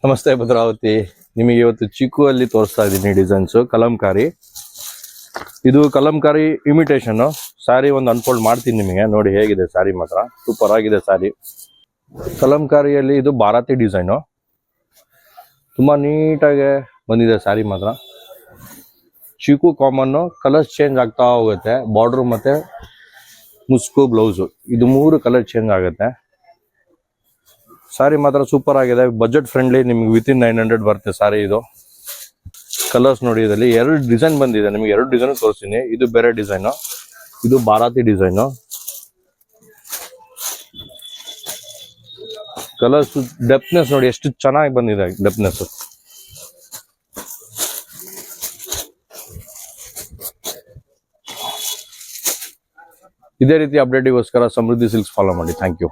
ನಮಸ್ತೆ ಭದ್ರಾವತಿ. ನಿಮಗೆ ಇವತ್ತು ಚಿಕ್ಕು ಅಲ್ಲಿ ತೋರಿಸ್ತಾ ಇದ್ದೀನಿ ಡಿಸೈನ್ಸ್. ಕಲಂಕಾರಿ, ಇದು ಕಲಂಕಾರಿ ಇಮಿಟೇಷನ್ ಸ್ಯಾರಿ. ಒಂದು ಅನ್ಫೋಲ್ಡ್ ಮಾಡ್ತೀನಿ ನಿಮಗೆ, ನೋಡಿ ಹೇಗಿದೆ ಸ್ಯಾರಿ. ಮಾತ್ರ ಸೂಪರ್ ಆಗಿದೆ ಸ್ಯಾರಿ. ಕಲಂಕಾರಿಯಲ್ಲಿ ಇದು ಬಾರಾತಿ ಡಿಸೈನು, ತುಂಬಾ ನೀಟಾಗಿ ಬಂದಿದೆ ಸ್ಯಾರಿ. ಮಾತ್ರ ಚಿಕ್ಕು ಕಾಮನ್ನು, ಕಲರ್ಸ್ ಚೇಂಜ್ ಆಗ್ತಾ ಹೋಗುತ್ತೆ. ಬಾರ್ಡರ್ ಮತ್ತೆ ಮುಸ್ಕು ಬ್ಲೌಸು, ಇದು 3 ಕಲರ್ ಚೇಂಜ್ ಆಗುತ್ತೆ. ಸಾರಿ ಮಾತ್ರ ಸೂಪರ್ ಆಗಿದೆ, ಬಜೆಟ್ ಫ್ರೆಂಡ್ಲಿ. ನಿಮ್ಗೆ ವಿತಿನ್ 900 ಬರುತ್ತೆ ಸಾರಿ. ಇದು ಕಲರ್ಸ್ ನೋಡಿ, ಇದರಲ್ಲಿ 2 ಡಿಸೈನ್ ಬಂದಿದೆ. ನಿಮಗೆ 2 ಡಿಸೈನ್ ತೋರಿಸ್ತೀನಿ. ಇದು ಬೇರೆ ಡಿಸೈನು, ಇದು ಬಾರಾತಿ ಡಿಸೈನು. ಕಲರ್ಸ್ ಡೆಪ್ನೆಸ್ ನೋಡಿ ಎಷ್ಟು ಚೆನ್ನಾಗಿ ಬಂದಿದೆ. ಡೆಪ್ನೆಸ್ ಇದೇ ರೀತಿ ಅಪ್ಡೇಟಿಗೋಸ್ಕರ ಸಮೃದ್ಧಿ ಸಿಲ್ಕ್ಸ್ ಫಾಲೋ ಮಾಡಿ. Thank you.